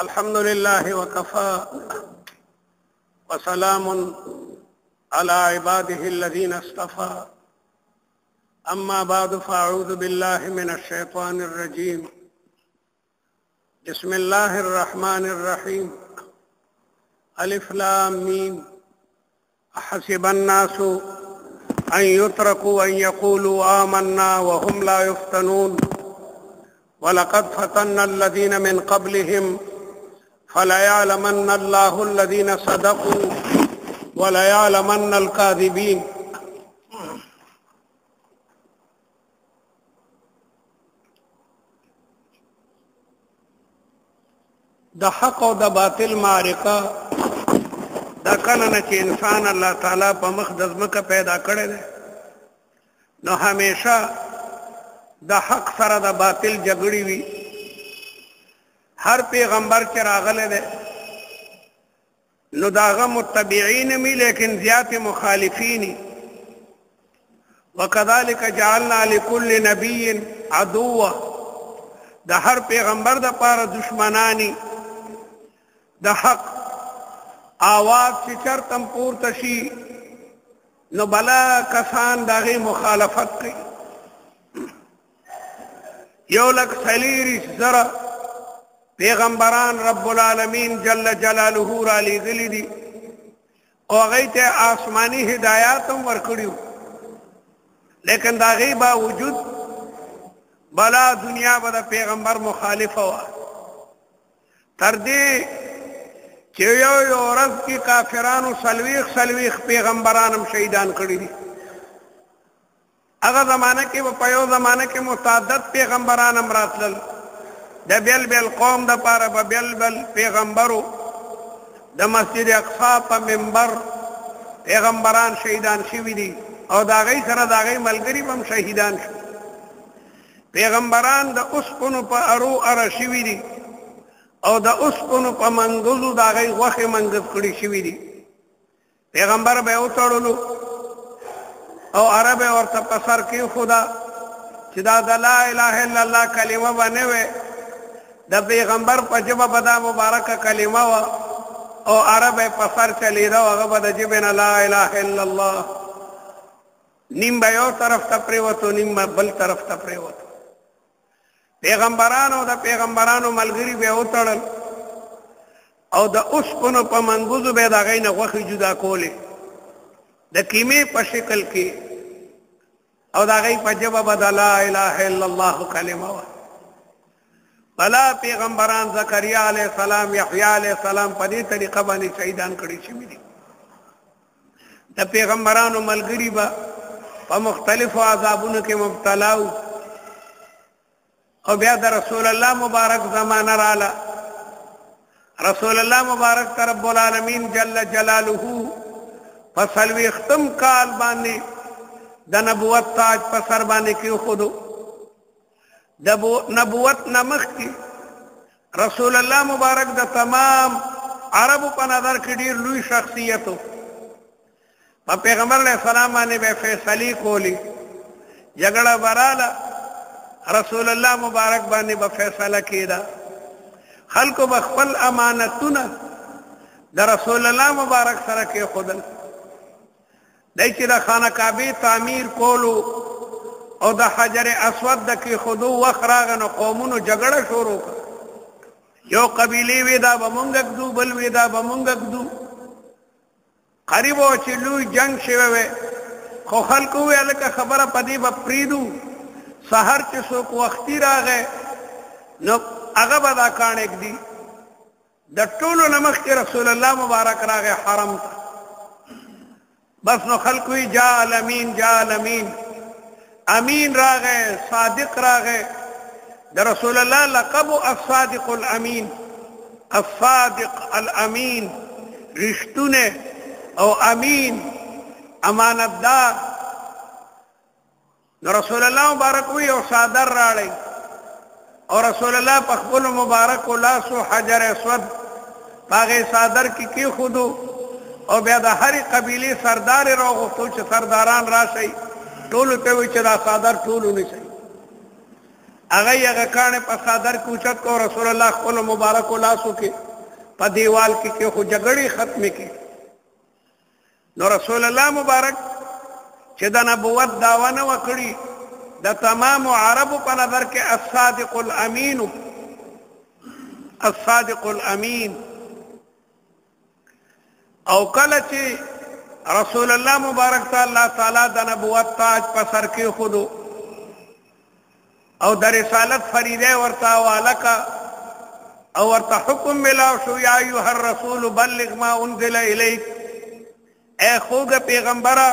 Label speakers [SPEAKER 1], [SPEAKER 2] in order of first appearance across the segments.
[SPEAKER 1] الحمد لله وكفى وسلام على عباده الذين اصطفى. أما بعد فأعوذ بالله من الشيطان الرجيم. بسم الله الرحمن الرحيم. ألف لام ميم. أحسب الناس أن يتركوا أن يقولوا آمنا وهم لا يفتنون ولقد فتنا الذين من قبلهم فليعلمن الله الذين صدقوا وليعلمن الكاذبين. د حق او د باطل معرکه دا کله نه چې انسان الله تعالی په مخ د ځمکه پیدا کړی دی نو همیشه د حق سره د باطل جګړې وي. هر پیغمبر چې راغلی دی نو د هغه متبعین وي لیکن زیات مخالفین. وکذلک جعلنا لكل نبی عدوا. د هر پیغمبر د پاره دشمنانی. د حق آواز چې چرتم پورته شي نو بلا کسان دغه مخالفت کوي. 1,40,000 پیغمبران رب العالمین جل جلاله را لېږلي دي او هغوی ته آسماني هدایات هم ورکړي وو، لیکن د هغې باوجود بلا دنیا به د پیغمبر مخالفه وه. تر دې چې یو ورځ کې کافرانو 40 پیغمبران هم شهیدان کړي دي. هغه زمانه کې په یو زمانه کې متعدد پیغمبران هم راتلل. د بیل قوم د پاره په بیل پیغمبرو د مسجد اقصی په منبر پیغمبران شهیدان شوي دي او د هغوی سره د هغوی ملګري هم شهیدان شو. پیغمبران د اوسپنو په ارو اره شوي دي او د اوسپنو په منګزو د هغوی غوښې منګز کړي شوي دي. پیغمبر به یې وتړلو او اره به یې ورته په سر کېښوده چې دا د لا اله الا الله کلمه به نه وې، د پیغمبر په ژبه به دا مبارکه کلمه وه او اره به یې په سر چلېده او هغه به د ژبې نه لا اله الا الله. نیم به یو طرف ته پرېوتو نیم به بل طرف ته پرېوتو. پیغمبرانو د پیغمبرانو ملګري به یې وتړل او د اوسپنو په منګوزو به یې د هغوی نه غوښې جدا کولې د کیمې په شکل کې او د هغوی په ژبه به د لا اله الا الله کلمه وه. بلا پیغمبران زکریا علیه السلام یحیی علیه السلام په دې طریقه باندې شهیدان کړي شوي دي. د پیغمبرانو ملګري به په مختلفو عذابونو کې مبتلا وو او بیا د رسول الله مبارک زمانه راله. رسول الله مبارک ته رب العالمین جل جلاله په 40 کال باندې د نبوت تاج په سر باندې کېښودو. د نبوت نه مخکې رسول الله مبارک د تمام عربو په نظر کې ډېر لوی شخصیت و. په پیغمبر علیه السلام باندې به فیصلې کولې، جګړه به راله رسول الله مبارک باندې به فیصله کېده. خلکو به خپل امانتونه د رسول الله مبارک سره کېښودل. دی چې د خانه کعبې تعمیر کولو او د حجر اسود د کېښودو وخت راغی نو قومونو جګړه شروع کړه. یو قبیلې وې دا به مونږ ږدو، بل وې دا به مونږ ږدو. قریب و چې لوی جنګ شوی وی خو خلکو وویل هلکه خبره په دې به پرېږدو، سهار چې څوک وختي راغی نو هغه به دا کاڼ ږدي. د ټولو نه مخکې رسول الله مبارک راغی حرم ته. بس نو خلکو وی جاء الامین جاء الامین. امین راغی، صادق راغی. د رسول الله لقب الصادق الامین، الصادق الامین، رښتونه او امین، امانتدار. نو رسول الله مبارک وی یو څادر راړی او رسول الله په خپلو مبارکو لاسو حجر اسود په هغې څادر کې کېښودو او بیا د هرې قبیلې سردار یې راوغوښتو چې سرداران راشئ ټولو ته وی چې دا څادر ټولو نیسئ. هغه کانه په صدر کې اوچت کو رسول الله خپل مبارک لاسو کې په دیوال کې خو جګړې ختمې کې نو رسول الله مبارک چې د نبوت داوا نه وکړي د تمام عربو په نظر کې الصادق الامین او کله چې رسول الله مبارک تعالی د نبوت تاج په سر کې خودو او د رسالت فریضه ورته والکا او ورته حکم ملاو شو یا ایها الرسول بلغ ما انزل الیک اے خوږ پیغمبره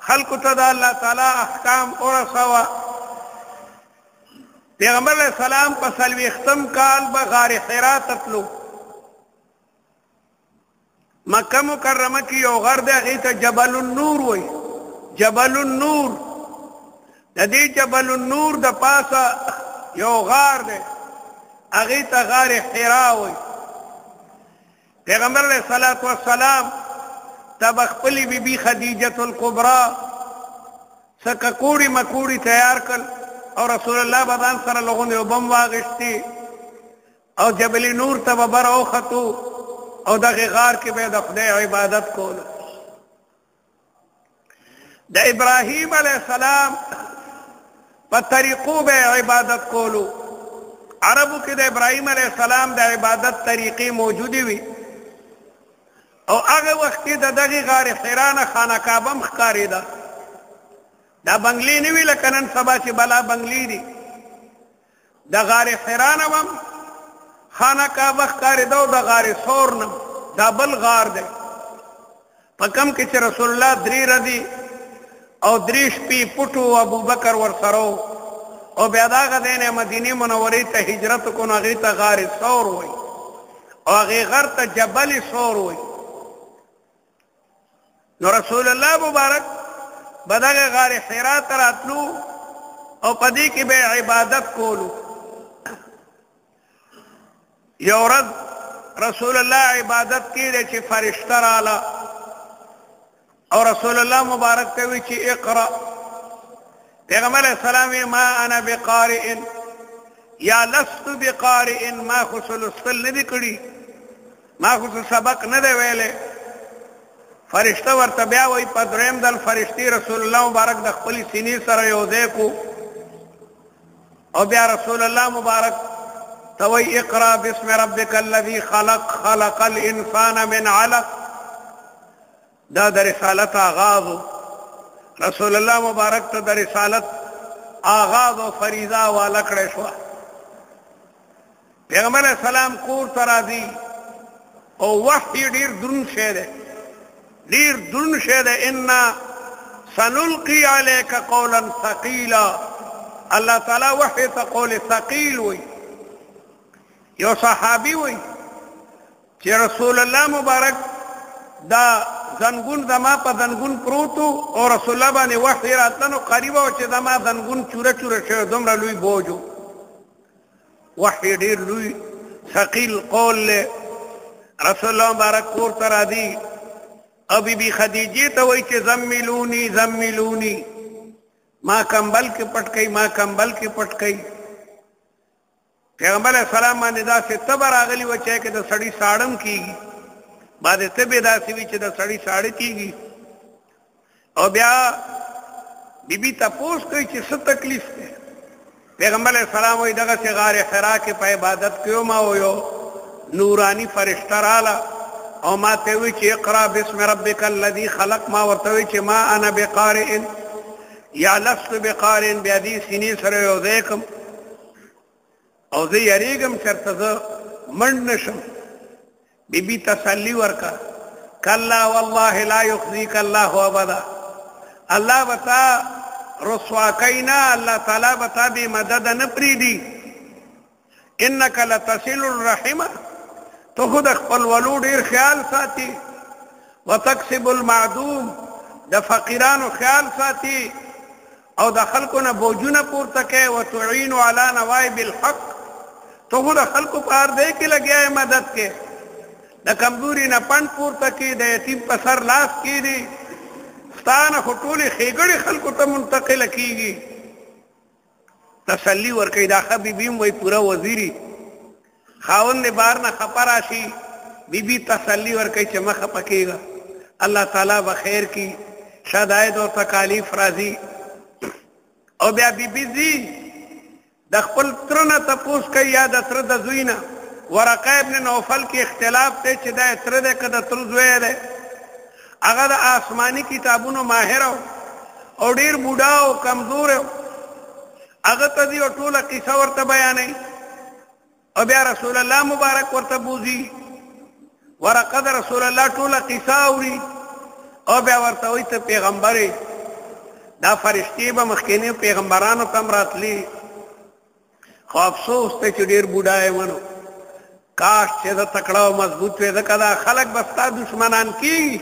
[SPEAKER 1] خلق ته د الله تعالی احکام ورسوا پیغمبر علیہ السلام په څلوېښتم کال به غار حرا تللو مکه مکرمه کې یو غر دی هغې ته جبل النور وایي جبل النور د دې جبل النور د پاسه یو غار دی هغې ته غار حرا وایي پیغمبر علیه الصلاة والسلام ته به خپلې بیبي خدیجة الکبرا څه ککوړې مکوړې تیار کړل او رسول الله به ځان سره لغونې اوبه هم واغېستې او جبل نور ته به بر اوختو او دغه غار کې به د خدای عبادت کوله د ابراهیم علیه السلام په طریقو به عبادت کولو عربو کې د ابراهیم علیه السلام د عبادت طریقې موجودې وي او هغه وخت کې د دغه غار حرا نه خانه کعبه هم ښکارېده دا بنګلې نه وي لکه نن سبا چې بلا بنګلې دي د غار حرا نه هم خانه کعبه ښکارېده او د غار ثور نه دا بل غار دی په کم کې چې رسول الله 3 ورځې او 3 شپې پټو ابوبکر ورسره او بیا د هغه ځای نه مدینې منورې ته هجرت وکړو نو هغې ته غار ثور وایي او هغې غر ته جبل ثور وایي نو رسول الله مبارک به دغه غار حرا ته راتلو او په دې کې به عبادت کولو یو ورځ رسول الله عبادت کړي چې فرشته رااله او رسول الله مبارک ته وی چې اقرا پیغمبر اسلام ما انا بقارئ یا لست بقارئ ما خصل الصل نه کړي ما خو سبق نه دی ویلې فرشته ورته بیا وای په دریم دل فرشتي رسول الله مبارک د خپل سینې سره یو ځای کو او بیا رسول الله مبارک توي اقرا باسم ربك الذي خلق خلق الانسان من علق دا د رسالت آغاز رسول الله مبارک ته د رسالت آغاز او فریضه والا کړی شو پیغمبر اسلام کور ته راځي او وحی ډیر دروند شی دی ډیر دروند شی دی ان سنلقي عليك قولا ثقيلا الله تعالی وحی ته قول ثقيل وي یو صحابي وي چې رسول الله مبارک دا زنګون زما په زنګون پروتو او رسول الله باندې وحی راتلنو قریب او چې زما زنګون چوره چوره شوی دومره لوی بوجو وحی ډیر لوی ثقيل قول رسول الله مبارک کور ته راځي او بی خدیجه ته وایي چې زملونی زملونی ما کمبل کې پټ کئ ما کمبل کې پټ کئ پیغمبر اسلام باندې دا ستبه راغلی و چې د سړی ساړم کیږي بعد ته به دا سی چې د سړی ساړی کیږي او بیا بیبي تاسو کوي چې څه تکلیف ده پیغمبر اسلام وایي دغه چې غار حرا کې په عبادت کيو ما ويو نورانی فرشتہ رااله او ما ته وی چې اقرا باسم ربک الذی خلق ما ورته وی چې ما انا بقارئ یا لست بقارئ بیا دې سینې سره یو ځای کوم او زه یریږم چېرته زه منډ نشم بیبي تسلي ورکړه کلا والله لا یخزیک الله ابدا الله به تا رسوا کوي نه الله تعالی به تا بې مدده نه پرېږدي انک لتصل الرحمه تو خود خپل ولو ډیر خیال ساتي وتکسب المعدوم د فقیرانو خیال ساتي او د خلکو نه بوجونه پورته کوي وتعين على نوائب الحق تو خود خلکو په هر ځای کې لګیا مدد کوي د کمزوري نه پند پورته کوي د یتیم په سر لاس کیږي ستانه خو ټولې ښېګړې خلکو ته منتقله کیږي تسلی ورکوي دا ښه بیبي هم وایي پوره وزیري خاوند د بهر نه خفه راشي بیبي تسلی ورکوي چې مه خفه کېږه الله تعالی به خیر کړي شداید او تکالیف راځي او بیا بیبي ځي د خپل تره نه تپوس کوي یا د تره د زوی نه ورقه ابن نوفل کې اختلاف دی چې دا تره دی که د تره زوی دی هغه د آسماني کتابونو ماهر او ډېر بوډا او کمزور هغه ته ځي او ټوله قصه ورته بیانوي او بیا رسول الله مبارک ورته بوځي ورقه د رسول الله ټوله قصه اوري او بیا ورته وایي ته پیغمبر یې دا فرشتې به مخکینیو پیغمبرانو ته هم راتلي خو افسوس دی چې ډېر بوډا یې ونو کاش چې زه تکړه او مضبوط وې ځکه دا خلک به ستا دشمنان کېږي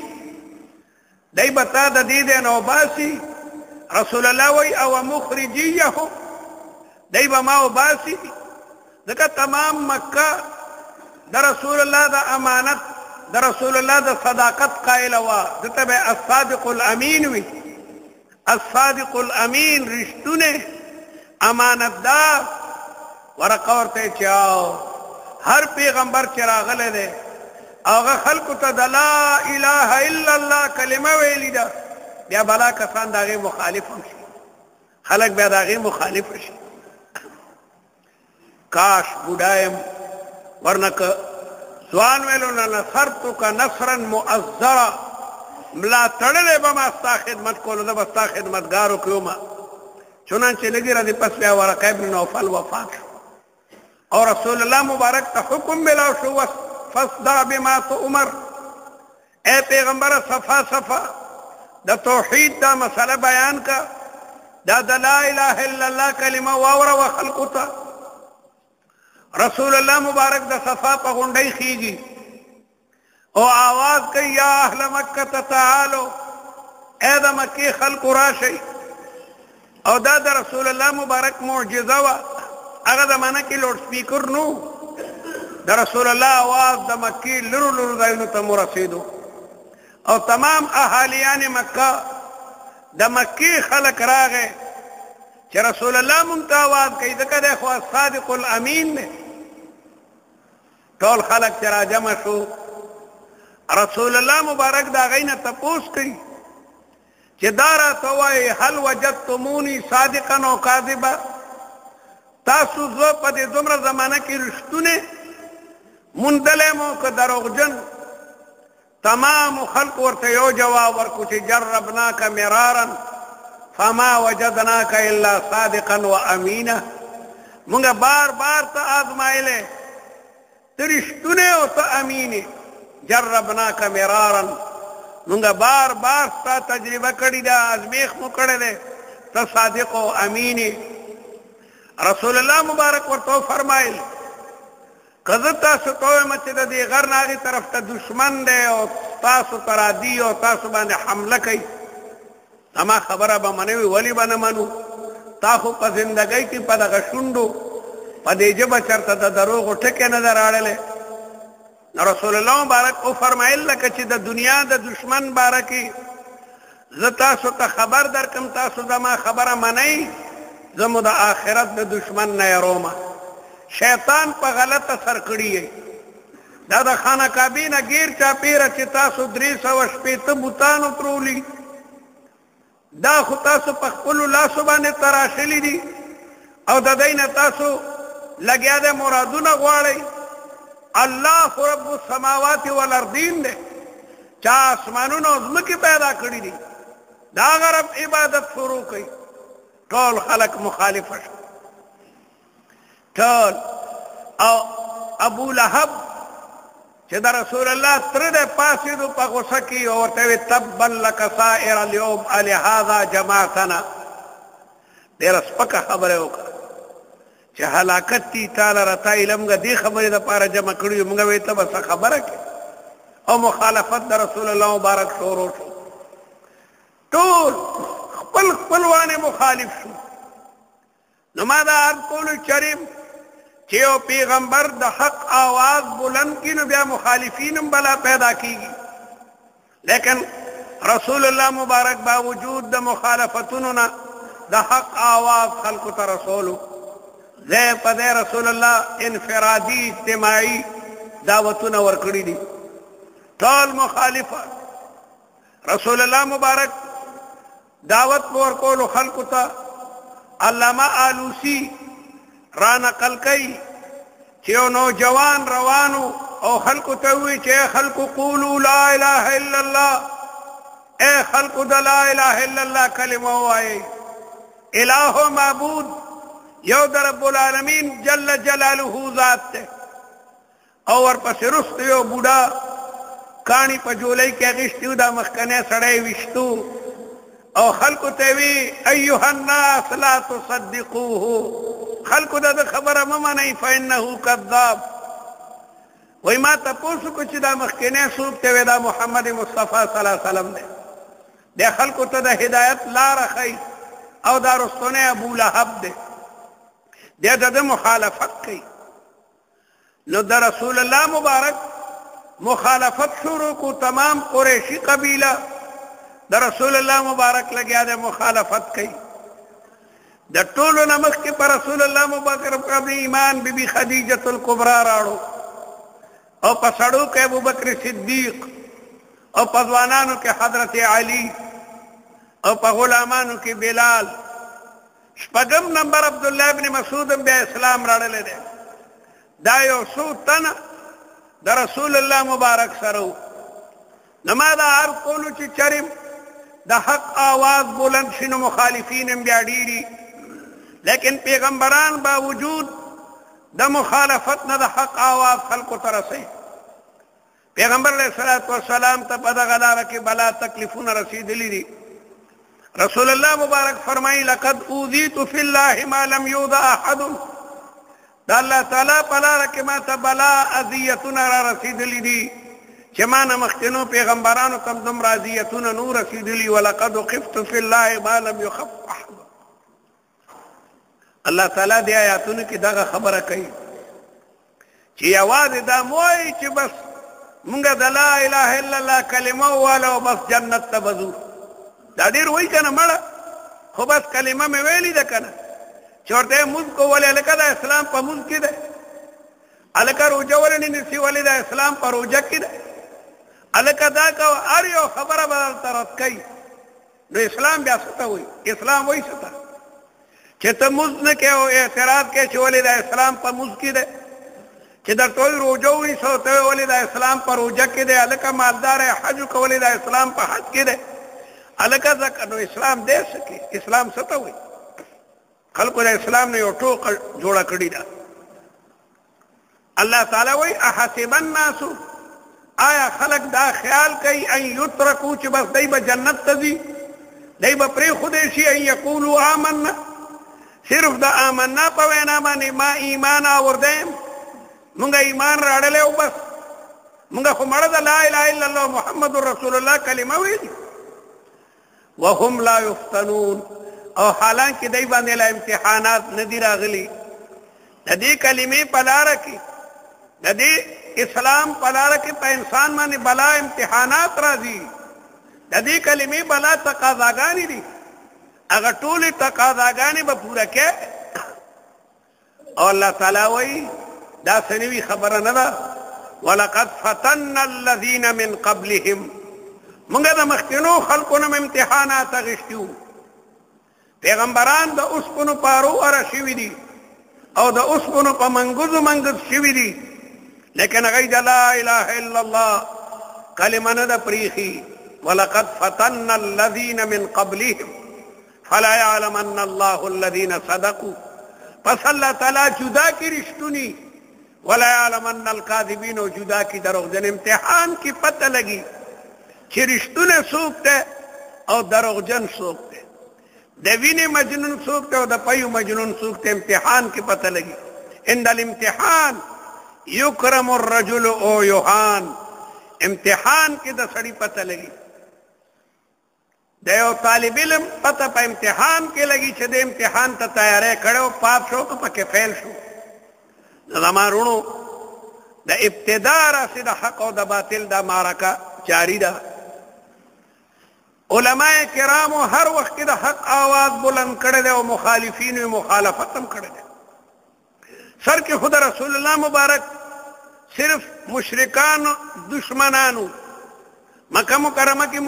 [SPEAKER 1] دی به تا د دې دی نه وباسي رسول الله وایي او مخرجیه دی به ما وباسي ځکه تمام مکه د رسول الله د امانت د رسول الله د صداقت قائله وه دته به الصادق الامین وي الصادق الامین رښتونه امانتدار ورقه ورته چې هر پیغمبر چې راغلی دی هغه خلکو ته د لا اله الا الله کلمه ویلې ده بیا بلا کسان د هغې مخالف هم شي خلک بیا د هغې مخالف شي کاش بوډا یم ورنه که ځوان ویلو نه نصرتک نصرا مؤزرا ملا تړلی به ما ستا خدمت کولو زه به ستا خدمتګار وکړم چنانچې لږې ورځې پس بیا ورقه ابن نوفل وفات شو او رسول الله مبارک ته حکم ملاو شو فاصدع بما تؤمر اے پیغمبر صفا صفا د توحید دا مسئله بیان کا دا د لا اله الا الله کلمه واوره و خلقو ته رسول الله مبارک د صفا په غونډۍ خیږي او آواز کوي یا اهل مکه تعالوا اے د مکې خلقو راشئ او دا د رسول الله مبارک معجزه وه هغه زمانه کې لوډ سپیکر نو د رسول الله آواز د مکې لرو لرو ځایونو ته مو رسېدو او تمام اهالیان مکه د مکې خلک راغی چې رسول الله مونږ ته آواز کوي ځکه دی خو صادق الامین دی ټول خلک چې راجمع شو رسول الله مبارک د هغوی نه تپوس کوي چې دا راته وایي هل وجدتموني صادقا او کاذبا تاسو زه په دې دومره زمانه کې رښتونه موندلی مو که دروغجن تمام خلق ورته یو جواب ورکو چې جربناک مرارا فما وجدناک الا صادقا و امینا مونږ بار بار ته آزمایلی ته رښتونه او ته امینې جربناک مرارا مونږ بار بار ستا تجربه کړې ده ازمیښت مو کړی دی ته صادق او امینې رسول الله مبارک ورته فرمایل که زه تاسو ته ووایم چې د دې غر نه هغې طرف ته دشمن دی او تاسو ته راځي او تاسو باندې حمله کوي زما خبره به منوي ولې به نه منو تا خو په زندګۍ کې په دغه شونډو په دې ژبه چېرته د دروغو ټکې نه ده راړلی نو رسول الله مبارک وفرمایل لکه چې د دنیا د دشمن باره کې زه تاسو ته خبر درکم تاسو زما خبره منئ زه مو د آخرت د دشمن نه یرومه شیطان په غلطه سر کړي دا د خانه کعبې نه ګیر چاپېره چې تاسو 360 بوتانو ترولي دا خو تاسو په خپلو لاسو باندې تراشلي دي او د دی نه تاسو لګیا دی مرادونه غواړئ الله رب السماوات والارضین دی چا اسمانونه او ځمکې پیدا کړي دي د هغه رب عبادت شروع کوي ټول خلک مخالفه شو ټول او ابو لهب چې د رسول الله تره دی پاڅېدو په غوسه کې او ورته ویې تبا لک سائر اليوم الهذا جماعتنا ډېره سپکه خبره وکړه چې هلاکت دي تا لره تا علم دې خبرې دپاره جمع کړي موږ ویې ته به څه خبره کې او مخالفت د رسول الله مبارک شروع شو ټول خپل خپلوانې مخالف شو نو ما دا عرض کولو چریم چې یو پیغمبر د حق آواز بلند کړي نو بیا مخالفین هم بلا پیدا کیږي لیکن رسول الله مبارک باوجود د مخالفتونو نه د حق آواز خلکو ته رسولو زه په رسول الله انفرادي اجتماعي دعوتونه ورکړي دي ټول مخالفه رسول الله مبارک دعوت ورکولو خلقو ته علامه آلوسی را نقل کوي چې یو نوجوان روانو او خلقو ته وی چې خلقو قولوا لا اله الا الله اے خلقو د لا اله الا الله کلمه وایي الہ معبود یو د رب العالمین جل جلاله ذات ته او ورپسې رست یو بوډا کاڼي په جولۍ کې اغېستي دا مخکنی سړی ویشتو او خلقو ته وی ایها الناس لا تصدقوه خلقو دا خبره مه منئ فانه کذاب وای ما تاسو کو چې دا مخکنی څوک ته وی دا محمد مصطفی صلی الله علیه وسلم دی د خلقو ته د هدایت لار خي او دا رستونه ابو لهب دی د مخالفت کوي نو د رسول الله مبارک مخالفت شروع کو تمام قریشی قبیله د رسول الله مبارک لګیا د مخالفت کوي د ټولو نمخ کې پر رسول الله مبارک په ایمان بیبي خدیجه الکبرى راړو او په سړو کې ابو بکر صدیق او په ځوانانو کې حضرت علی او په غلامانو کې بلال شپږم نمبر عبد الله ابن مسعود بیا اسلام راړل دي دا یو څو تنه د رسول الله مبارک سره نما دا هر کولو چې چرم د حق آواز بلند شنو مخالفین بیا ډیری لیکن پیغمبران باوجود د مخالفت نه د حق آواز خلقو ته رسي پیغمبر علیه الصلاۃ والسلام ته په دغه لاره کې بلا تکلیفونه رسیدلي دي رسول الله مبارک فرمایي لقد اوذیت فی الله ما لم یوضع احد دا الله تعالی په لاره کې ما ته بلا اذیتونه را رسیدلي دي چې ما نه مخکینو پیغمبرانو ته دومره اذیتونه نور رسیدلي ولقد خفت فی الله ما لم یخف احد الله تعالی د آیاتونو کې دغه خبره کوي چې یوازې دا موایي چې بس مونږ د لا اله الا الله کلمه ووالو بس جنت ته بځو دا ډېر وایي که نه مړه خو بس کلمه مې ویلې ده که نه چې ورته یې مونځ کو ولې هلکه د اسلام په مونځ کې دی هلکه روژه ولې نه نیسي ولې د اسلام په روژه کې دی هلکه دا کوه هر یو خبره به درته رد کوي نو اسلام بیا څه ته وایي اسلام وایي څه ته چې ته مونځ نه کوې او اعتراض کوې چې ولې د اسلام په مونځ کې دی چې درته وایي روژه ونیسه ته ولې د اسلام په روژه کې دی هلکه مالدار یې حج وکړه ولې د اسلام په حج کې دی هلکه ځکه نو اسلام دی څه کې اسلام څه ته وایي خلقو د اسلام نه یو ټوکه جوړه کړې ده الله تعالی وایي احسب الناس آیا خلق دا خیال کوي ان یترکو چې بس دی به جنت ته ځي دی به پرېښودی شي ان یقولوا آمنا صرف د آمنا په وینا باندې ما ایمان آورده یم مونږ ایمان راړلی او بس مونږ خو مړه ده لا اله الا الله محمد رسول الله کلمه ویلي وهم لا یفتنون او حالانکه دی باندې لا امتحانات نه دي راغلي د دې کلمې په لاره کې د دې اسلام په لاره کې په انسان باندې بلا امتحانات راځي د دې کلمې بلا تقاضاګانې دي هغه ټولې تقاضاګانې به پوره کې او الله تعالی وایي دا سنوي خبره نه ده ولقد فتنا الذين من قبلهم موږ د مخکینو خلکو نه امتحانات اخیستي پیغمبران د اوسپنو پارو اره شوي دي او د اوسپنو په منګوزو منګز شوي دي لیکن هغوی د لا اله الا الله کلمه نه ده پریښي ولقد فتنا الذين من قبلهم فلا يعلمن الله الذين صدقوا پس الله تعالی جدا کی رښتونی ولا يعلمن الكاذبين او جدا کی دروغجن امتحان کی پته لګي چې رښتونه څوک دی او دروغجن څوک دی د وینې مجنون څوک دی او د پيو مجنون څوک دی امتحان کی پته لګي عند الامتحان یکرم الرجل او یهان امتحان کې د سړي پته لګي د یو طالب علم پته په امتحان کې لګي چې د امتحان ته تیاری کړو پاس شو که پکې فیل شو زما رونو د ابتدا راسي د حق او د باطل د معرکه جاری ده علماء کرامو هر وخت د حق آواز بلند کړی دی او مخالفینو مخالفت هم کړی دی سر کې خود رسول الله مبارک صرف مشرکان دشمنانو مکه مکرمه کې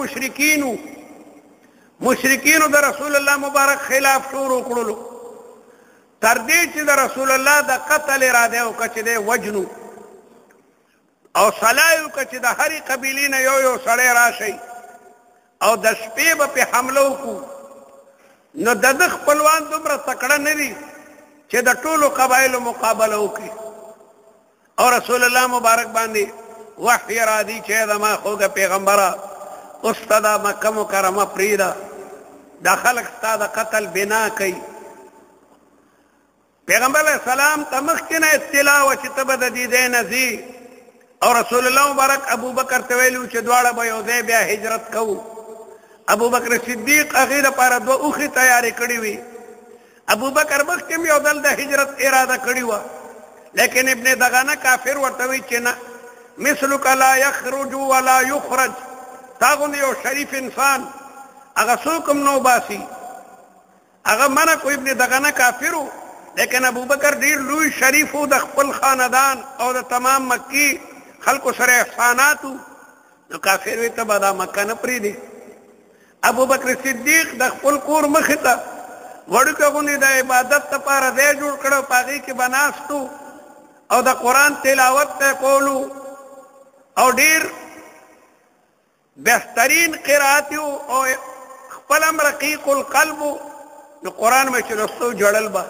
[SPEAKER 1] مشرکینو د رسول الله مبارک خلاف شروع کړلو تر دې چې د رسول الله د قتل اراده وکړه چې د وجنو او صلایو کچ د هرې قبیلې نه یو سړی راشي او د شپې به په حمله وکړو نو د خپلوان دومره تکړه نه دي چې د ټولو قبایلو مقابله وکړي او رسول الله مبارک باندې وحی را دي چې زما خوږه پیغمبره اوس ته دا مکه مکرمه پرېږده دا خلک ستا د قتل بنا کوي پیغمبر علیه السلام ته مخکې نه اطلاع وه چې ته به د دې ځای نه ځې او رسول الله مبارک ابو بکر ته ویلي چې دواړه به یو ځای بیا هجرت کوو ابو بکر صدیق هغې دپاره دوه اوښې تیارې کړې وې ابو بکر مخکې هم یو ځل د هجرت اراده کړې وه لیکن ابن دغنه کافر ورته وی چې نه مثلک لا یخرج ولا یخرج تا غوندې یو شریف انسان هغه څوک هم نه وباسي هغه منع کو ابن دغنه کافر و لیکن ابو بکر ډیر لوی شریف و د خپل خاندان او د تمام مکی خلکو سره احسانات نو کافر وی ته به دا مکه نه پرېږدي ابو بکر صدیق د خپل کور مخې ته وړوکی غوندې د عبادت لپاره ځای جوړ کړی په هغې کې به ناستو او د قرآن تلاوت ته کولو او ډیر بهترین قرات او خپل هم رقیق القلب نو قرآن مې چې لوستو جړل به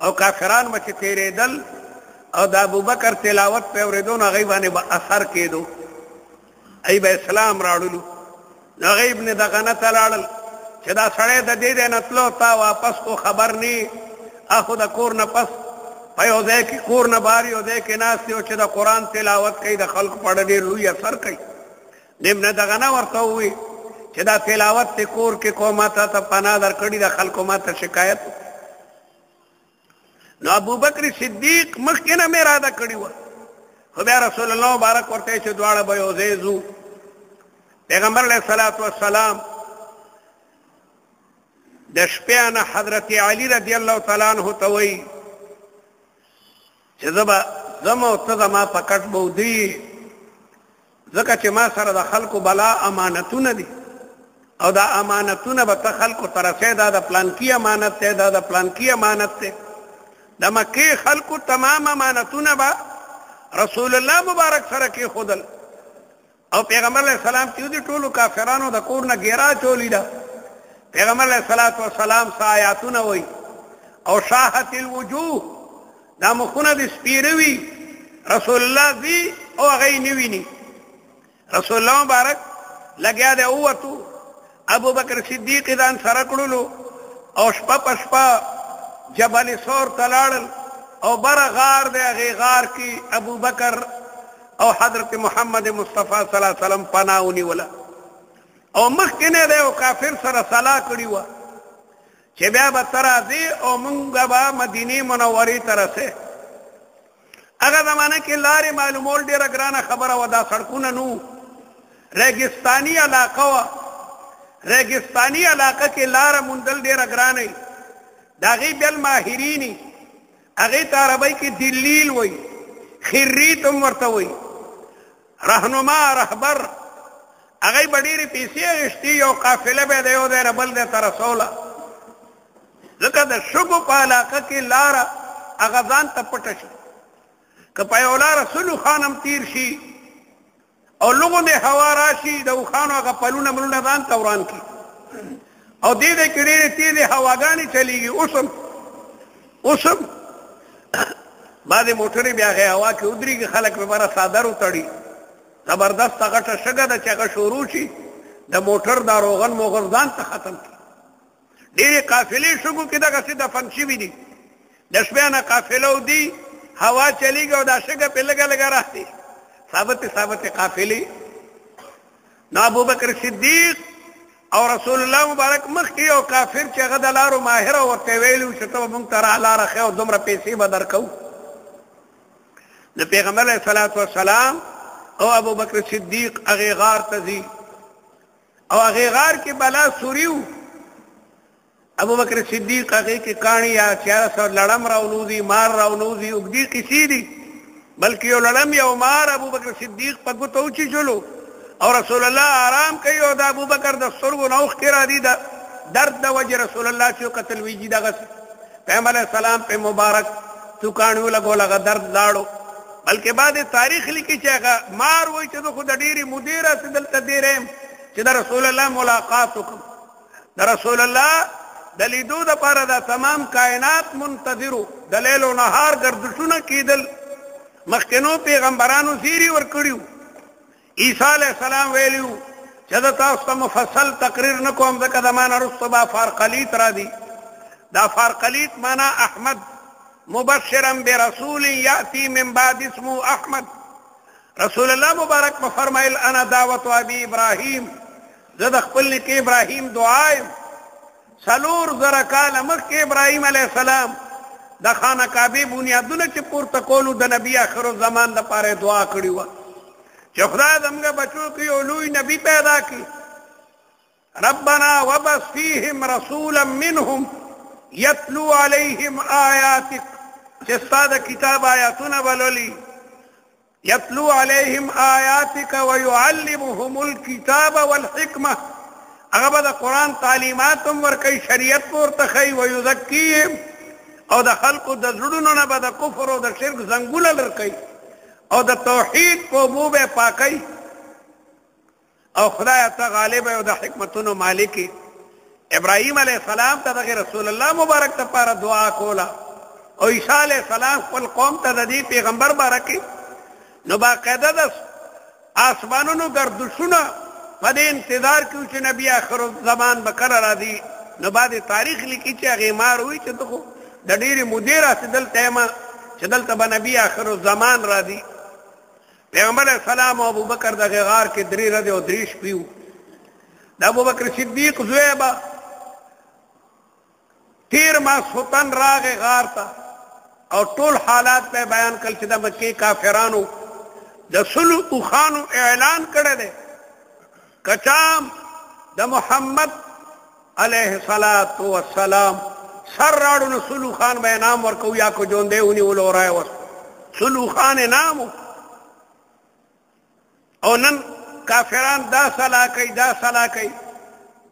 [SPEAKER 1] او کافران مې چې تېرېدل او د ابوبکر تلاوت په اورېدو نو هغوی باندې به اثر کېدو ای به اسلام راوړلو نو هغوی ابن دغنه ته لاړل چې دا سړی د دې ځای نه تلو تا واپس کو خبر نه اخو د کور نه پس په یو ځای کې کور نه بهر یو ځای کې ناست دی او چې د قرآن تلاوت کوي د خلکو په اړه ډېر لوی اثر کوي نو ابن دغنه ورته ووایي چې دا تلاوت دې کور کې کوه ما تا ته پناه درکړي د خلکو ما ته شکایت نو ابوبکر صدیق مخکې نه مې اراده کړې وه خو بیا رسول الله مبارک ورته چې دواړه به یو ځای ځو پیغمبر علیه الصلاة والسلام د شپې نه حضرت علي رضی الله تعالی عنه ته وایي چې زه به ځم او ته زما په کټ به ودرېږې ځکه چې ما سره د خلکو بلا امانتونه دي او دا امانتونه به ته خلکو ته رسې دا د پلانکي امانت دی دا د پلانکي امانت دی د مکې خلکو تمام امانتونه به رسول الله مبارک سره کېښودل او پیغمبر علیه السلام چې د ټولو کافرانو د کور نه ګیرا چولي ده پیغمبر علیه الصلاة والسلام څه آیاتونه وایي او شاهت الوجوه دا مخونه د سپیره وي رسول الله ځي او هغه یې نه ویني رسول الله مبارک لګیا دی ووتو ابوبکر صدیق یې ځان سره کړلو او شپه په شپه جبل ثور ته لاړل او بره غار دی هغې غار کې ابوبکر او حضرت محمد مصطفی صلی الله علیه وسلم پناه ونیوله او مخکې نه دی او کافر سره صلاح کړې وه چې بیا به ته راځې او مونږ به مدینې منورې ته رسې هغه زمانه کې لارې معلومول ډېره ګرانه خبره وه دا سړکونه نه ریګستاني علاقه وه ریګستاني علاقه کې لاره موندل ډېره ګرانه د هغې بل ماهریني هغې ته عربۍ کې دلیل وایي خریت هم ورته وایي رهنما رهبر هغوی به ډېرې پیسې اخېستې یو قافله به یې د یو ځای نه بل ځای ته رسوله ځکه د شګو په علاقه کې لاره هغه ځان ته پټه شي که په یو لاره سلو خان هم تیر شي او لغوندې هوا راشي د اوښانو هغه پلونه ملونه ځان ته وران کړي او دې ځای کې ډېرې تېزې هواګانې چلیږي اوس هم بعضې موټرې بیا هغې هوا کې ودرېږي خلک په بره څادر وتړي زبردسته غټه شګه ده چې هغه شروع شي د موټر دا روغن موغن ځان ته ختم کړي ډېرې قافلې شګو کې دغسې دفن شوي دي د شپې نه قافله ودي هوا چلیږي او دا شګه پې لږه لږه راځي ثابتې قافلې نو ابوبکر صدیق او رسول الله مبارک مخکې یو کافر چې هغه د لارو ماهره ورته ویلي و چې ته به مونږ ته لاره ښې او دومره پیسې به درکوو د پیغمبر علیه الصلاة والسلام او ابوبکر صدیق هغې غار ته ځي او هغې غار کې بلا سوري و ابو بکر صدیق هغه کې کہانی یا 400 لړم راونوزي مار راونوزي وګدي کسی دي بلکې یو لړم یو مار ابو بکر صدیق په ګوتو چی چلو او رسول الله آرام کوي او د ابو بکر د سترګو نوخ کې را دي د درد د وجه رسول الله چې قتل ویجی دغه پیغمبر السلام په مبارک تو کانو لګو لګا درد لاړو بلکې بعد تاریخ لیکي چې هغه مار وای چې خو د ډېری مدیره دلته دیرم چې د رسول الله ملاقات وکم د رسول الله د لیدو د پاره د تمام کائنات منتظرو د لیل او نهار ګردشونه کیدل مخکنو پیغمبرانو زیری ور کړیو عیسی علیہ السلام ویلیو چې دا تاسو مفصل تقریر نکوم ځکه د معنا رسبا فارقلیت را دي دا فارقلیت معنا احمد مبشرا برسول یاتی من بعد اسمه احمد رسول الله مبارک ما فرمایل انا دعوت ابي ابراهيم زد خپل کې ابراهيم دعایم سلور زره کال مخکې ابراهيم عليه السلام د خانه کعبه بنیادونه چې پورته کولو د نبی اخر الزمان د پاره دعا کړې و چې خدای زموږ بچو کې یو لوی نبی پیدا کړي ربنا وبث فيهم رسولا منهم يتلو عليهم آياتك چې ستاسو کتاب آیاتونه بلولي يتلو عليهم آياتك ويعلمهم الكتاب والحكمة هغه به د قرآن تعلیمات هم ورکوي شریعت ورته ښیي ویزکیهم او د خلقو د زړونو نه به د کفر او د شرک زنګونه لر کوي او د توحید په اوبو به پاکوي او خدای ته غالب او د حکمتونو مالک ابراهیم علیه السلام ته دغه رسول الله مبارک ته پاره دعا کوله او عیسی علیه السلام خپل قوم ته د دې پیغمبر بارکي نو باقاعده د آسمانونو گردشونه په دې انتظار کې چې نبی آخر الزمان به کله راځي نو بعد تاریخ لیکي چې هغه مار وي چې دغه د ډېرې مودې راځي دلته ما چې دلته به نبی آخر الزمان راځي پیغمبر اسلام او ابو بکر دغه غار کې 3 ورځې او 3 شپې وو د ابو بکر صدیق زوی به تیر ماسختن راغې غار ته او ټول حالات په بیان کړل چې د مکې کافرانو د صلح خوانو اعلان کړی دی کچام د محمد علیه الصلاۃ والسلام سر راړو نو صلح خان به نام ورکو یا کو جون دی ونی ولورای وس صلح خان نام او نن کافران دا صلا کوي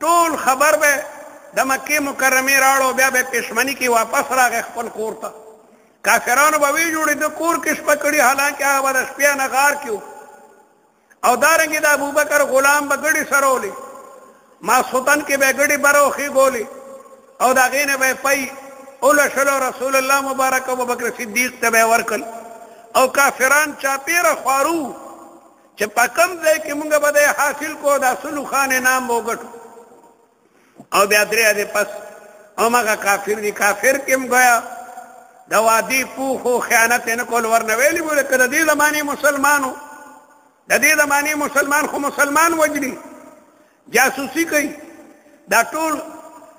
[SPEAKER 1] ټول خبر به د مکې مکرمه راړو بیا به پښمنی کې واپس راغی خپل کور ته کافرانو به وی جوړې د کور کې شپکړی حالانکه هغه د شپې نه غار کیو او دارنګه د ابوبکر غلام بغړی سرولې ما سلطان کې بغړی بروخي ګولې او دا غینه به پي اول شلو رسول الله مبارک ابو بکر صدیق ته به ورکل او کافران چاپیره خوارو چې پکم ځای کې موږ به حاصل کو د صلح خان نام وګټو او بیا درې دې پس او ماګه کافر دي کافر کېم گیا د وادي پوخو خیانت نه کول ورنه ویلی بوله کده دې زماني مسلمانو د دې زماني مسلمان خو مسلمان وجني جاسوسي کوي دا ټول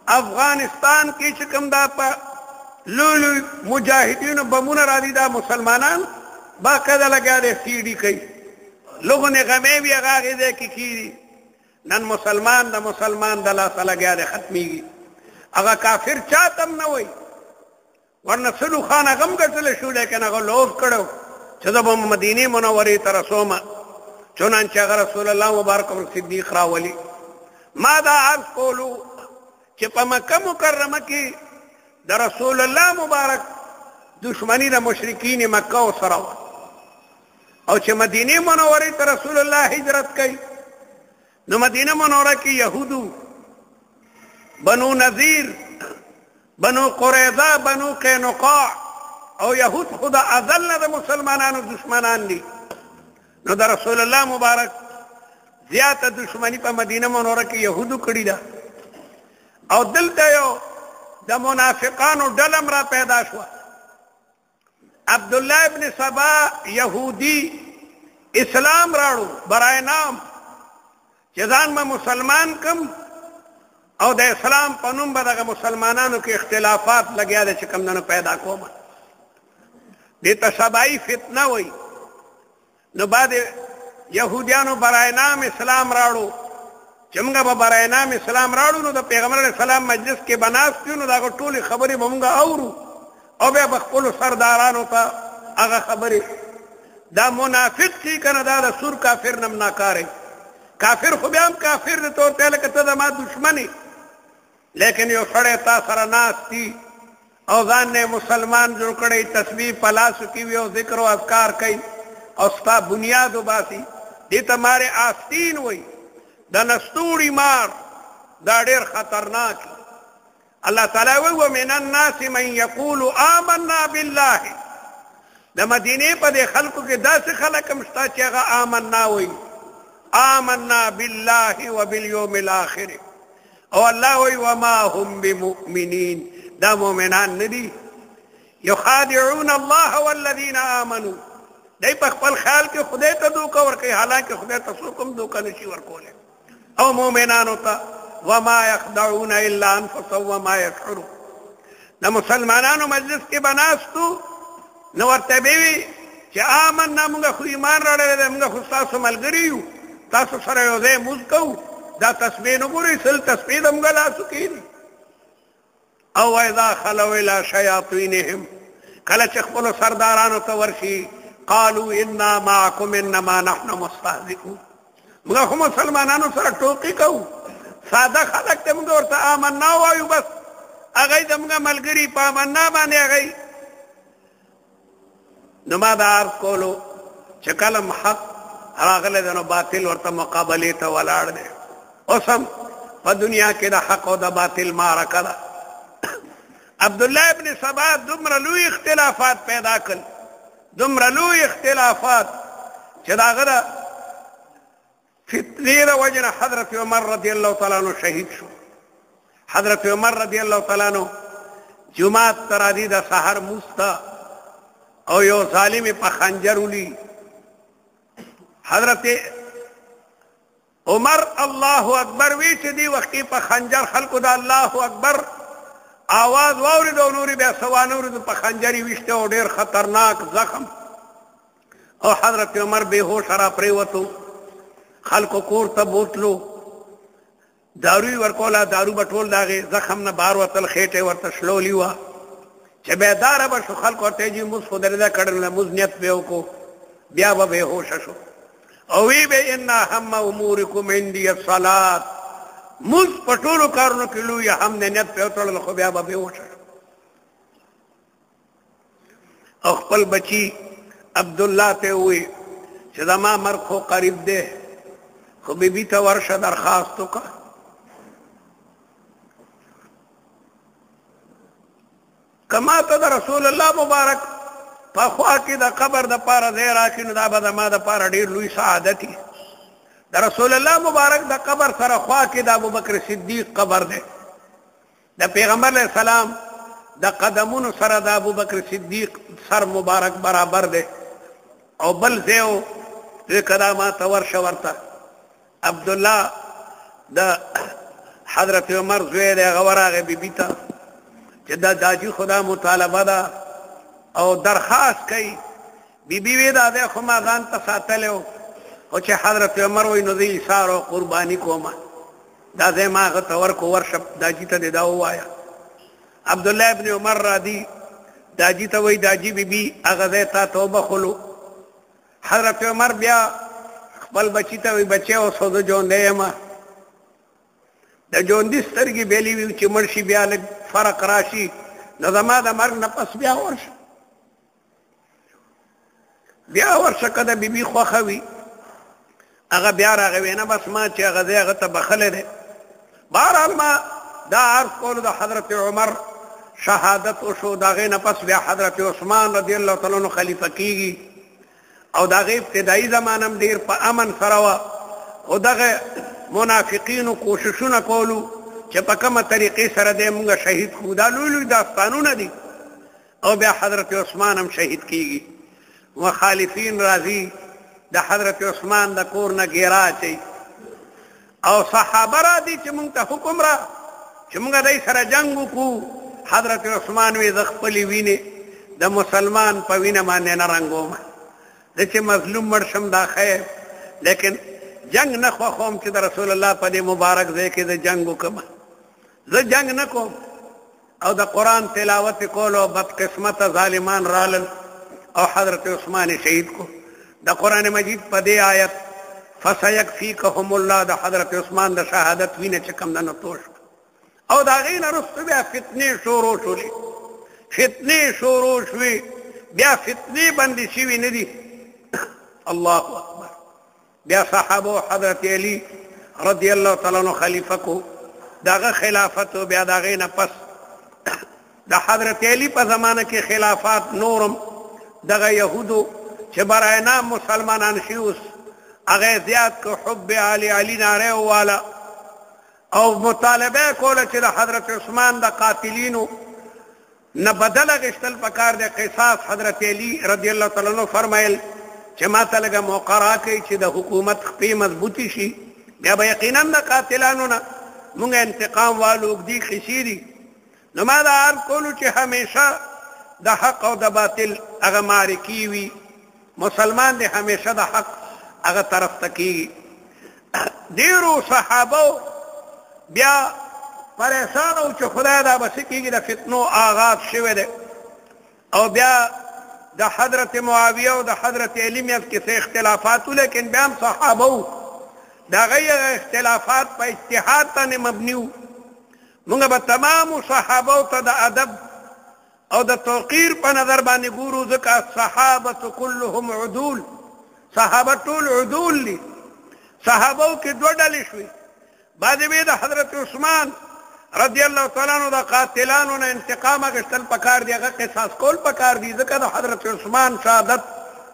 [SPEAKER 1] افغانستان کې چې کوم دا په لولو مجاهدینو بمونه را دي دا مسلمانان باقاعده لګیا دي سی ډي کوي لوګو نه غمې بیا هغه دې کې کیږي نن مسلمان د مسلمان د لاسه لګیا دي ختميږي هغه کافر چاتم نه وای ورنه صلح خان غم ګټل شو لیکن هغه لوز کړو چې د مدینه منورې ته رسومه چنانچه رسول الله مبارک صدیق راولي ما دا عرض کولو چې په مکه مکرمه کې د رسول الله مبارک دشمنی د مشرکین مکه او سره او چې مدینه منورې ته رسول الله هجرت کوي نو مدینه منوره کې يهودو بنو نذیر بنو قریظه بنو قینقاع او يهود خدا ازل د مسلمانانو دشمنان دي نو د رسول الله مبارک زیاته دشمنی په مدینه منوره کې يهودو کړی ده او دلته یو د منافقانو ډلم را پیدا شو عبد الله ابن سبا يهودي اسلام راړو برای نام چې ځان ما مسلمان کم او د اسلام په نوم به دغه مسلمانانو کې اختلافات لګیا دي چې کوم نه پیدا کوم دې ته سبای فتنه وای نو بعد يهوديانو برای نام اسلام راړو چې موږ به برای نام اسلام راړو نو د پیغمبر علیه السلام مجلس کې به ناست یو نو د هغه ټولې خبرې به موږ اورو او بیا به خپلو سردارانو ته هغه خبرې. دا منافق چې که نه دا د سور کافر نه هم ناکاره. کافر خو بیا هم کافر دی ته ورته لکه ته د ما دشمن یې، لیکن یو سړی تا سره ناست دي او ځان نه مسلمان جوړ کړی، تسبیح په لاسو کې وي او ذکر او اذکار کوي او ستا بنیاد وباسي، دې ته مارې آستین وایي. د نستوړي مار دا ډېر خطرناک. الله تعالی وایي ومن الناس من یقول آمنا بالله. د مدینې په دې خلکو کې داسې خلک هم شته چې هغه آمنا وایي، آمنا بالله وبالیوم الاخر، او الله وایي وما هم بمؤمنین. دا مؤمنان نه دي. یخادعون الله والذین آمنوا. دی په خپل خیال کې خدای ته دوکه ورکوي، حالانکه خدای ته څوک هم دوکه نشي ورکولی. او مؤمنانو ته وما یخدعون الا انفسهم وما یشعرون. د مسلمانانو مجلس کې به ناستو نو ورته به وي چې آمنا موږ خو ایمان راوړی دی، موږ خو ستاسو ملګري یو، تاسو سره یو ځای مونځ کوو. دا تسبیح نه ګورئ، سل تسبیح د موږ لاسو کې دي. او اذا خلوا الى شیاطینهم، کله چې خپلو سردارانو ته ورشي قالوا انا معکم انما نحن مستهزئون. موږ خو مسلمانانو سره ټوکې کوو، ساده خلک ته موږ ورته آمنا وایو، بس هغوی د موږ ملګري په آمنا باندې هغوی. نو ما دا عرض کولو چې کله حق راغلی دی نو باطل ورته مقابلې ته ولاړ دی. اوس هم په دنیا کې د حق او د باطل معرکه ده. عبدالله ابن سبا دومره لوی اختلافات پیدا کړل، دومره لوی اختلافات چې د هغه د فتنې د وجې نه حضرت عمر رضی الله تعالی عنه شهید شو. حضرت عمر رضی الله تعالی عنه جمعات ته راځي د سحر مونځ ته او یو ظالم یې په خنجر ولي. حضرت عمر الله اکبر وی چې دی وخت په خنجر خلکو د الله اکبر آواز واورید او نورې بیا څه وانه اورېدو، په خنجر یې ویشته او ډېر خطرناک زخم. او حضرت عمر بېهوشه را پرېوتو، خلکو کور ته بوتلو، دارو یې ورکوله، دارو به ټول د هغې زخم نه بهر وتل، خېټه یې ورته شلولي وه. چې بیداره به شو خلکو ورته یې مونځ خو درېده کړی نو لمونځ نیت به یې وکړو، بیا به بېهوشه شو او وی به ان هم امورکم عندي الصلاه. مونځ په ټولو کارونو کې لوی هم د نیت پې وتړل، خو بیا به بېهوشه شو. او خپل بچي عبدالله ته ووی چې زما مرګ خو قریب دی، خو بیبي ته ورشه درخواست وکړه. که ما ته د رسول الله مبارک په خوا کې د قبر د پاره ځای راکړي نو دا به زما دپاره ډېر لوی سعادت وي. د رسول الله مبارک د قبر سره خوا کې د ابوبکر صدیق قبر دی. د پیغمبر علیه السلام د قدمونو سره د ابوبکر صدیق سر مبارک برابر دی. او بل ځای و چې که دا ما ته ورشه ورته عبدالله د حضرت عمر زوی دی، هغه ورغی بیبي ته چې دا داجي خدا مطالبه ده او درخواست کوي. بیبي وی دا دی خو ما ځان ته ساتلی و، خو چې حضرت عمر وایي نو زه ایثار او قرباني کومه، دا ځای ما هغه ته ورکو، ورشه داجي ته دې دا ووایه. عبدالله ابن عمر راځي داجي ته وایي داجي بیبي هغه ځای تا ته وبخلو. حضرت عمر بیا خپل بچي ته وایي بچی اوس خو زه ژوندی یم، د ژوندي سترګې بیلې وي چې مړ شي بیا لږ فرق راشي نو زما د مرګ نه پس بیا ورشه، بیا ورشه که د بیبي خوښه وي. هغه بیا راغی وی نه بس ما چې هغه ځای هغه ته بخلی دی. بهرحال ما دا عرض کولو د حضرت عمر شهادت وشو، د هغې نه پس بیا حضرت عثمان رضی الله تعالی عنه خلیفه کېږي او د هغې ابتدایي زمانه هم ډېر په امن سره وه. خو دغه منافقینو کوششونه کولو چې په کومه طریقې سره دی مونږ شهید کړو، دا لوی لوی داستانونه دي. او بیا حضرت عثمان هم شهید کېږي. مخالفین راځي د حضرت عثمان د کور نه ګیره اچوي او صحابه راځي چې مونږ ته حکم را چې مونږ دی سره جنګ وکړو. حضرت عثمان وی زه خپلې وینې د مسلمان په وینه باندې نه رنګومه، زه چې مظلوم مړ شم دا خیر، لیکن جنگ نه خوښوم چې د رسول الله په دې مبارک ځای کې د جنگ وکړم زه جنگ نه کوم او د قرآن تلاوت کولو بدقسمته ظالمان رالل او حضرت عثمان شهید کو د قرآن مجید په دې آیت فسيكفيكهم الله د حضرت عثمان د شهادت وینه چې کوم دنه توش او د هغې نه وروسته بیا فتنې شروع شولې فتنې شروع شوې بیا فتنې بندې شوي نه دي الله اکبر بیا صحابو حضرت علی رضی الله تعالی عنہ خلیفہ کو داغه خلافت او بیا داغه نه پس د حضرت علی په زمانه کې خلافات نورم دغه يهودو چې برای نام مسلمانان شيوس هغه زیات کو حب علی ناره والا او مطالبه کوله چې د حضرت عثمان د قاتلینو نه بدله غشتل پکار د قصاص حضرت علی رضی الله تعالی عنہ فرمایل چې ما ته لږه موقع راکړئ چې د حکومت خپې مضبوطي شي بیا به یقینا د قاتلانو نه مونږ انتقام والو اوږدې قصې دي نو ما دا عرض کولو چې همیشه د حق او د باطل هغه معرکې وي مسلمان دی همیشه د حق هغه طرف ته کېږي ډېرو صحابو بیا پریشان او چې خدای دا به څه کېږي د فتنو آغاز شوی دی او بیا د حضرت معاویه او د حضرت علی میانځ کې څه اختلافات وو لیکن بیا هم صحابه د هغې اختلافات په اتحاد باندې مبني وو موږ به تمامو صحابو ته د ادب او د توقیر په نظر باندې ګورو ځکه الصحابة كلهم عدول صحابه ټول عدول دي صحابو کې دوه ډلې شوې بعضې به د حضرت عثمان رضی الله تعالی عنہ د قاتلانو نه انتقام اخیستل پکار دی هغه قصاص کول پکار دی ځکه د حضرت عثمان شهادت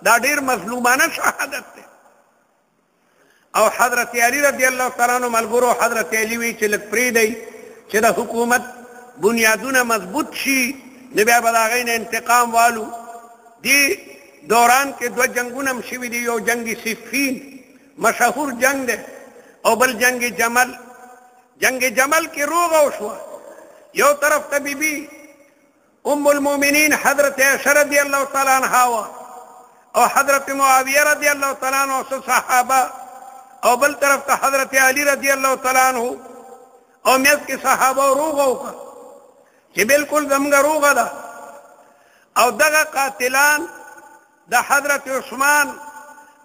[SPEAKER 1] دا ډېر مظلومانه شهادت دی او حضرت علی رضی الله تعالی عنہ ملګرو حضرت علی وی چې لږ پرېږدئ چې د حکومت بنیادونه مضبوط شي نو بیا به د هغې نه انتقام والو دې دوران کې دوه جنګونه هم شوي دي یو جنگ صفین مشهور جنگ دی او بل جنگ جمل جنگ جمل کې روغه وشوه یو طرف ته بیبي ام المؤمنین حضرت عائشہ رضی الله تعالی عنها او حضرت معاویه رضی الله تعالی عنہ صحابه او بل طرف ته حضرت علی رضی الله تعالی عنہ او میز کې صحابه روغه وکړه چې بالکل زموږ روغه ده او دغه قاتلان د حضرت عثمان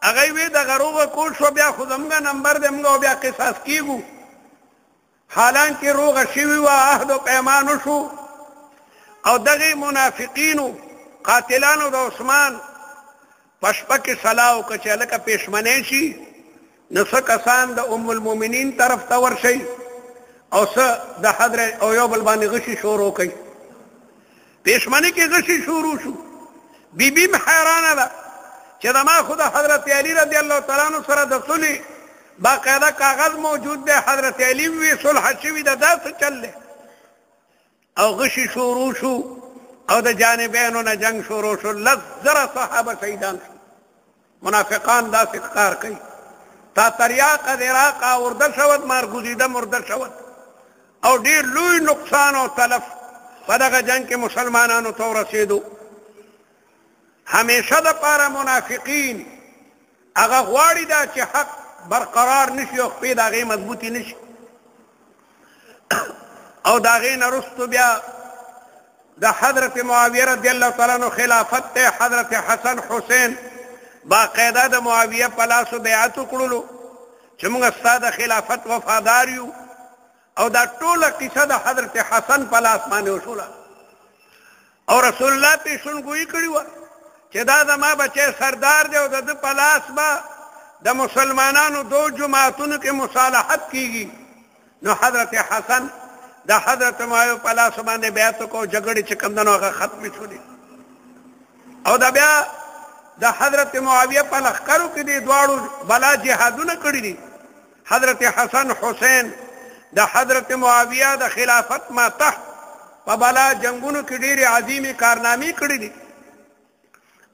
[SPEAKER 1] هغه وی دغه روغه کول شو بیا خو زموږ نمبر دی موږ بیا قصاص کیږو حالانکې روغه شوي وه عهد و پیمان وشو او دغې منافقینو قاتلانو د عثمان په شپه کې صلاح وکړه چې هلکه پېشمنی شي نو څه کسان د ام المؤمنین طرف ته ورشئ او څه د حضرت او یو بل باندې غشي شروع کوي پېشمنۍ کې غشي شروع شو بیبي م حیرانه ده چې زما خو د حضرت علی رضی الله تعالی عنہ سره د صلح باقاعده کاغذ موجود دی حضرت علی وی صلح شوي ده دا څه چل دی او غشي شروع شو او د جانبینو نه جنگ شروع شو 10,000 صحابه شهیدان شو منافقان داسې ښکار کوي تا تریاق دراق آورده شود مارگزیده مرده شود او ډیر لوی نقصان او تلف په دغه جنگ کې مسلمانانو ته ورسېدو همیشه دپاره منافقین هغه غواړي دا چې حق برقرار نشي او خپې د هغې مضبوطې نشي او د هغې نه وروستو بیا د حضرت معاویه رضی الله تعالی عنہ خلافت دی حضرت حسن حسین باقاعده د معاویه په لاسو بیعت وکړلو چې موږ ستا د خلافت وفادار یو او دا ټوله قصه د حضرت حسن په لاس باندې وشوله او رسول الله پیشنګویي کړې وه چې دا زما بچی سردار دی او د ده په لاس به د مسلمانانو دو جماعتونو کې مصالحت کیږي نو حضرت حسن د حضرت معاویه په لاس باندې بیعت وکړو جګړې چې کوم دنو هغه ختمې شولې او دا بیا د حضرت معاویه په لښکرو کې دې دواړو بلا جهادونه کړي دي حضرت حسن حسین د حضرت معاویه د خلافت ماتح په بلا جنگونو کې ډېرې عظیمې کارنامې کړي دي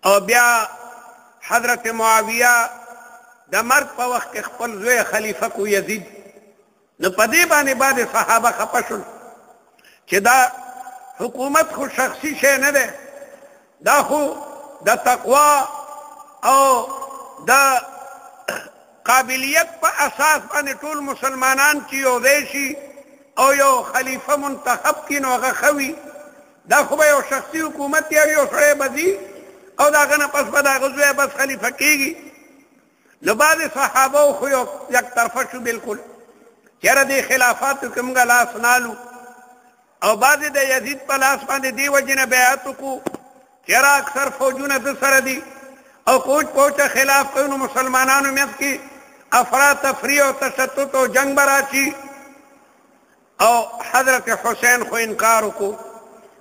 [SPEAKER 1] او بیا حضرت معاویه د مرګ په وخت کې خپل زوی خلیفه کو یزید نو په دې باندې بعد صحابه خفه شول چې دا حکومت خو شخصي شی نه دی دا خو د تقوا او د قابلیت په اساس باندې ټول مسلمانان چې یو ځای شي او یو خلیفه منتخب کړي نو هغه ښه وي. دا خو به یو شخصي حکومت یا یو سړی به ځي او د هغه نه پس به د هغه زوی بس خلیفه کېږي. نو بعضې صحابه خو یو یک طرفه شو بلکل چې یاره دې خلافاتو کې موږ لاس نالو، او بعضې د یزید په لاس باندې دې وجې نه بیعت وکړو چې یاره اکثر فوجونه ده سره دي او کوچ پوچه خلاف کوي نو مسلمانانو منځ کې افراط تفریح او تشتت او جنگ به راشي. او حضرت حسین خو انکار وکړو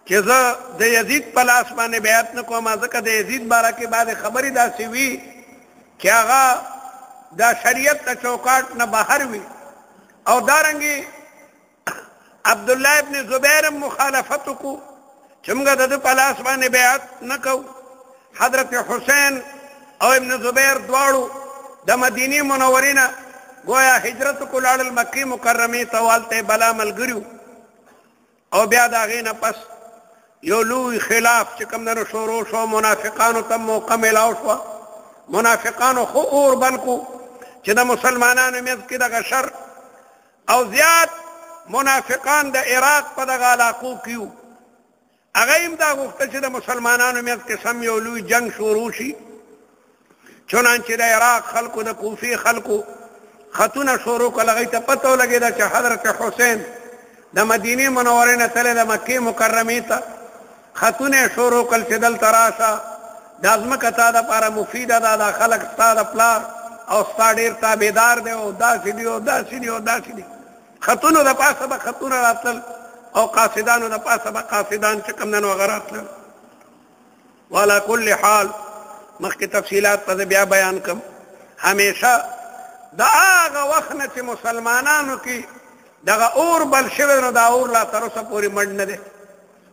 [SPEAKER 1] چې زه د یزید په لاس باندې بیعت نه کوم، ځکه د یزید باره کې بعضې خبرې داسې وي چې هغه د شریعت د چوکاټ نه بهر وي. او دارنګې عبدالله ابن زبیر هم مخالفت وکړو چې موږ د ده په لاس باندې بیعت نه کوو. حضرت حسین او ابن زبیر دواړو د مدینې منورې نه گویا هجرت وکړو، لاړل مکې مکرمې ته، والته بلا ملګري او بیا د هغې نه پس یو لوی خلاف چې کوم دنو شروع شو، منافقانو ته موقع میلاو شوه. منافقانو خو اور بل کو چې د مسلمانانو منځ کې دغه شر او زیات منافقان د عراق په دغه علاقو کې وو. هغه هم دا غوښته چې د مسلمانانو منځ کې سم یو لوی جنگ شروع شي. چنانچې د عراق خلکو د کوفې خلکو خطونه شروع کړل. هغوی ته پته ولګېده چې حضرت حسین د مدینې منورې نه تللی د مکې مکرمې ته. خطونه شروع کړل چې دلته راشه، دا ځمکه تا دپاره مفیده ده، دا خلک ستا د پلار او ستا ډېر تابعدار دی او داسې دي او داسې دي او داسې دي. خطونو د پاسه به خطونه راتلل او قاصدانو د پاسه به قاصدان چې کوم دنو هغه راتلل. وعلى کل حال مخکې تفصیلات په بیا بیان کړم. همیشه د هغه وخت نه چې مسلمانانو کې دغه اور بل شوی نو دا اور لا تر اوسه پورې مړ نه دی.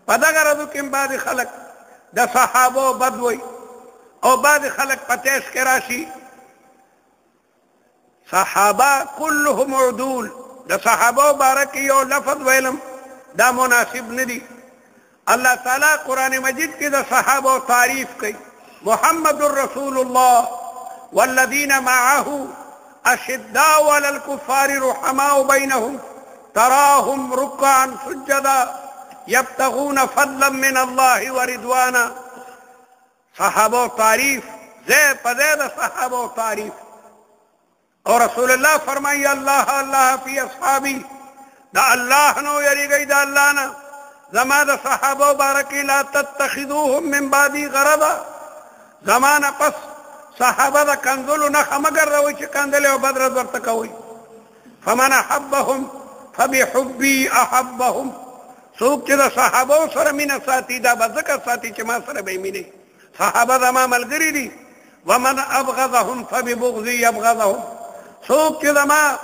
[SPEAKER 1] په دغه ورځو کې بعضې خلک د صحابو بد وایي او بعضې خلک په تیش کې راشي. صحابه كلهم عدول، د صحابو باره کې یو لفظ ویلم دا مناسب نه دي. الله تعالی قرآن مجید کې د صحابو تعریف کوي. محمد رسول الله والذین معه اشداء على الكفار رحماء بينهم تراهم ركعا سجدا يبتغون فضلا من الله ورضوانا. صحابو تعریف زی په زی د صحابو تعریف. اور رسول الله فرمایي الله الله فی اصحابی، دا الله نو یریږئ د الله نه. زما د صحابو بارکی لا تتخذوهم من بعدی غرضا، زما نه پس صحابه د کنځلو نښه مه ګرځوئ چې کنځلې او بد رد ورته کوئ. فمن احبهم فبحبی احبهم، څوک چې د صحابو سره مینه ساتي دا به ځکه ساتي چې ما سره به یې مینه. صحابه زما ملګري دي. ومن ابغضهم فببغضی یبغضهم، څوک چې زما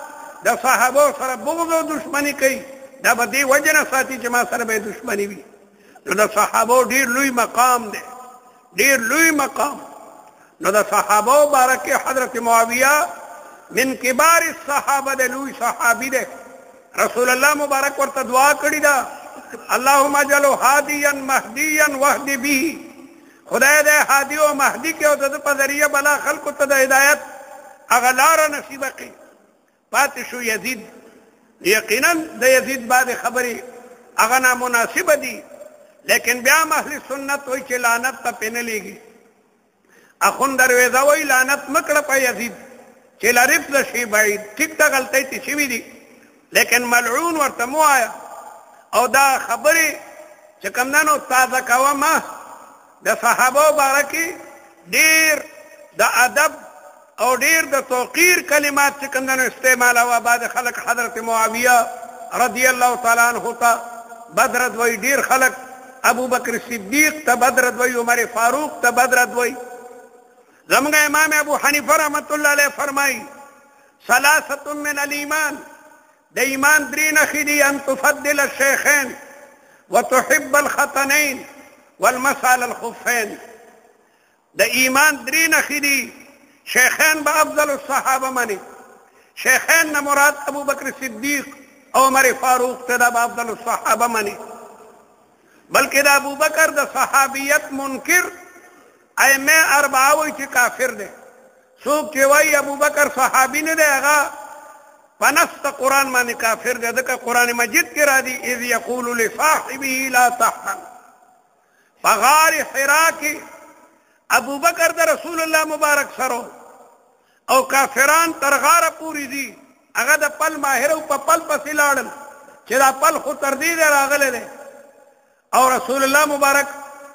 [SPEAKER 1] د صحابو سره بغض او دشمني کوي دا به دې وجه نه ساتي چې ما سره به یې دشمني وي. نو د صحابو ډېر لوی مقام دی، ډېر لوی مقام. نو د صحابو باره کې حضرت معاویه من کبار الصحابه د لوی صحابي دی. رسول الله مبارک ورته دعا کړې ده اللهم اجعله هادیا مهدیا واهد به، خدای دې هادي او مهدي کې او د په ذریعه بلا خلکو ته د هدایت هغه لاره نصیبه کړي. پاتې شو یزید. یقینا د یزید بعد خبرې هغه نامناسبه دي، لیکن بیا هم اهل سنت وایي چې لعنت ته پې نه لېږي. اخون درویزه وایي لعنت مه کړه په یزید چې لرفض شي بعید. ټیک ته غلطۍ تې شوي دي لیکن ملعون ورته مه وایه. او دا خبرې چې کوم دنو تازه کوه ما د صحابو باره کې ډېر د ادب او ډېر د توقیر کلمات چې کوم دنو استعمالوه. بعضې خلک حضرت معاویه رضی الله تعالی عنه ته بد رد وایي، ډېر خلک ابو بکر صدیق ته بد رد وایي، عمر فاروق ته بد رد وایي. زموږ امام ابو حنیفه رحمت الله علیه فرمایي ثلاثة من الایمان، د ایمان درې نښې دي، ان تفضل الشیخین وتحب الختنین والمسح على الخفین. د ایمان درې نښې دي. شیخین به افضل الصحابه مني. شیخین نه مراد ابو بکر صدیق او عمر فاروق ته دا به افضل الصحابه مني. بلکې د ابو بکر د صحابیت منکر ائمه اربعه وایي چې کافر دی. څوک چې وایي ابوبکر صحابي نه دی هغه په نص د قرآن باندې کافر دی. ځکه قرآن مجید کې راځي اذ یقول لصاحبه لا تحزن. په غار حرا کې ابوبکر د رسول الله مبارک سره او کافران تر غاره پورې دي. هغه د پل ماهر او په پل پسې لاړل چې دا پل خو تر دې راغلی دی او رسول الله مبارک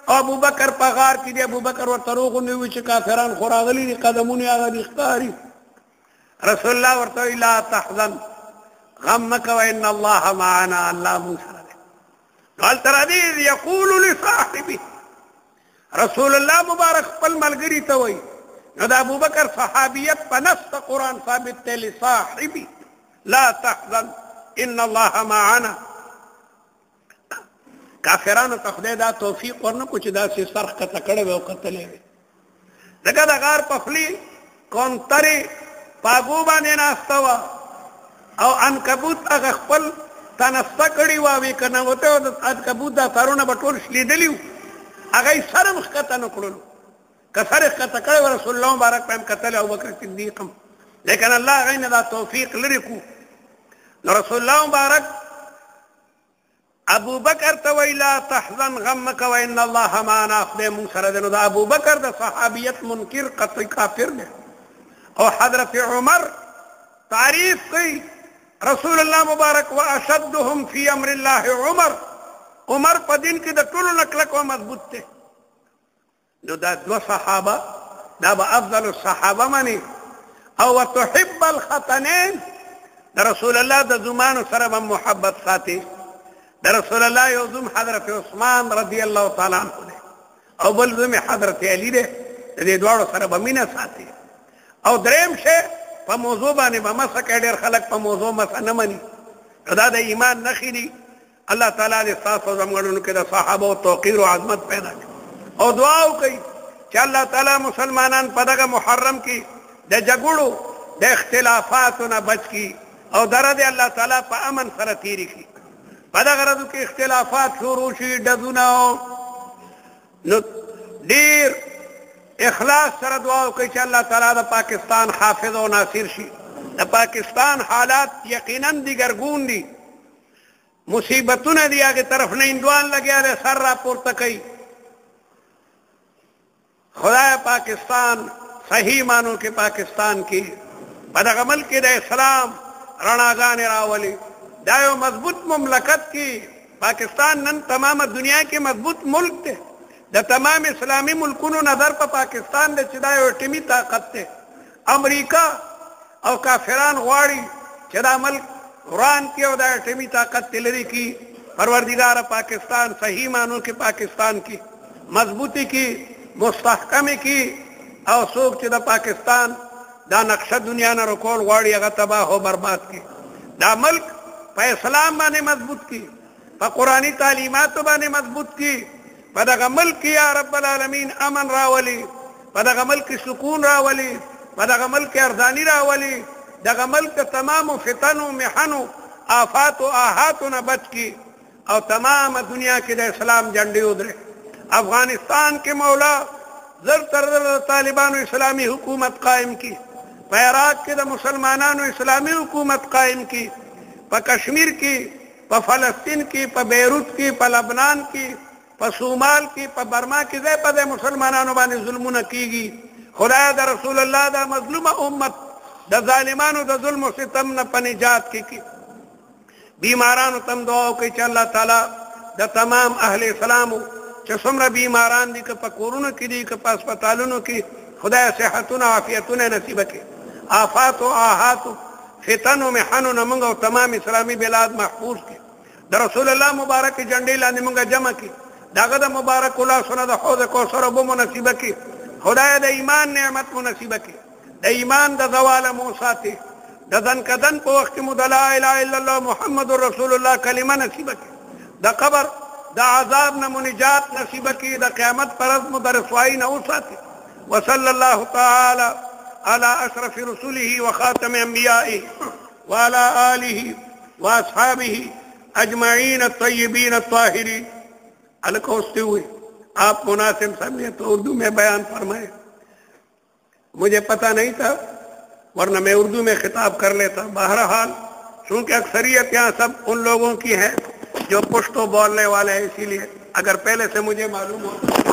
[SPEAKER 1] او ابوبکر په غار کې دی. ابوبکر ورته روغونې وي چې کافران خو راغلي دي، قدمونه هغه دي ښکاري. رسول الله ورته وایي لا تحزن غم مه کوه ان الله معنا، الله موږ سره دی. هلته راځي اذ یقول لصاحبه، رسول الله مبارک خپل ملګري ته وایي. نو د ابوبکر صحابیت په نص د قرآن ثابت دی لصاحبه لا تحزن ان الله معنا. کافرانو ته خدای دا توفیق ورنکړو چې داسې سر ښکته کړی وي او کتلی وي. ځکه د غار په خولې کونترې په اګو باندې ناسته وه او عنکبوت هغه خپل تنسته کړې وه، وې که ننوتی و د عنکبوت دا سرونه به ټول شلېدلي وو، هغه یې سر هم ښکته نه کړلو. که سر یې ښکته کړی و رسول الله مبارک په هم کتلی، ابوبکر صدیق هم، لیکن الله هغوی نه دا توفیق لرې کړو. نو رسول الله مبارک ابوبکر ته وایي لا تحزن غم مه کوه ان الله معنا، خدای مونږ سره دی. نو د ابوبکر د صحابیت منکر قطعي کافر دی. او حضرت عمر تعریف کوي رسول الله مبارک واشدهم فی امر الله عمر په دین کې د ټولو نه کلک او مضبوط دی. نو دا دوه صحابه دا به افضل الصحابه مني. او وتحب الختنین، د رسول الله د زومانو سره به محبت ساتي. د رسول الله یو زوم حضرت عثمان رضی الله تعالی عنہ دی او بل زوم حضرت علی دی. د دې دواړو سره به مینه ساتي. او دریم شی په موضوع باندې به مسه کوي. ډېر خلک په موضوع مسه نه مني، دا د ایمان نښې دي. الله تعالی دې ستاسو زموږونو کې د صحابو توقیر او عظمت پیدا کړي. او دعا وکړئ چې الله تعالی مسلمانان په دغه محرم کې د جګړو د اختلافاتو نه بچ کړي او دره دې الله تعالی په امن سره تېرې کړي. په دغه ورځو کې اختلافات شروع شي، ډزونه. نو ډېر اخلاص سره دعا وکړئ چې الله تعالی د پاکستان حافظ او ناصر شي. د پاکستان حالات یقینا دیګرګون دي، مصیبتونه دي، هغې طرف نه هندوان لګیا دی سر راپورته کوي. خدای پاکستان صحیح معنو کې پاکستان کې په دغه ملک کې د اسلام رڼاګانې راولي. دا یو مضبوط مملکت کې پاکستان نن تمامه دنیا کې مضبوط ملک دی. د تمام اسلامي ملکونو نظر په پاکستان دی چې دا یو ټیمي طاقت دی. امریکا او کافران غواړي چې دا ملک وران کړي او دا ټیمي طاقت ترې لرې کړي. پروردګاره پاکستان صحیح معنو کې پاکستان کې مضبوطی کې مستحکمې کې او څوک چې د پاکستان دا نقشه دنیا نه رکول غواړي هغه تباه او برباد کړي. دا ملک په اسلام باندې مضبوط کړي، په قرآني تعلیماتو باندې مضبوط کړي. په دغه ملک کې یا رب العالمین امن راولي، په دغه ملک کې سکون راولي، په دغه ملک کې ارزاني راولي. دغه ملک د تمامو فتنو محنو آفاتو آحاتو نه بچ کړي او تمام دنیا کې د اسلام جنډې ودرې. افغانستان کې مولا زر تر زر طالبانو اسلامی حکومت قائم کی، په عراق کې د مسلمانانو اسلامی حکومت قائم کی، په کشمیر کې، په فلسطین کې، په بیروت کې، په لبنان کې، په صومال کې، په برما کې ځای په ځای مسلمانانو باندې ظلمونه کیږي. خدای د رسول الله دا مظلومه امت د ظالمانو د ظلم او ستم نه په نجات کې کی. بیمارانو تم دعا وکړئ چې الله تعالی د تمام اهل اسلامو چې څومره بیماران دي، که په کورونو کې دي که په هسپتالونو کې، خدای صحتونه عافیتونه نصیب کړي. آفات او آحات فتن او محنو نه موږ او تمام اسلامي بلاد محفوظ کړي. د رسول الله مبارک جنډې لاندې موږ جمع کړي. د هغه د مبارک لاسونه د حوض کوثر اوبه مو نصیبه کړي. خدای د ایمان نعمت مو نصیبه کړي، د ایمان د زواله مو ساتي. د ځنکدن په وخت کې مو د لا اله الا الله محمد رسول الله کلمه نصیبه کړي. د قبر د عذاب نه مو نجات نصیبه کړي. د قیامت پر ورځ مو د رسوایي نه وساتي. وصلی الله تعالی على اشرف رسوله وخاتم انبیائه وعلى آله واصحابه اجمعین الطیبین الطاہرین. الکوستے ہوئے آپ مناسب سمجھے تو اردو میں بیان فرمائے. मुझे पता नहीं था, वरना मैं उर्दू में खिताब कर लेता। बहरहाल चूंकि अक्सरियत यहाँ सब उन लोगों की है जो पुश्तो बोलने वाले हैं, इसीलिए अगर पहले से मुझे मालूम होता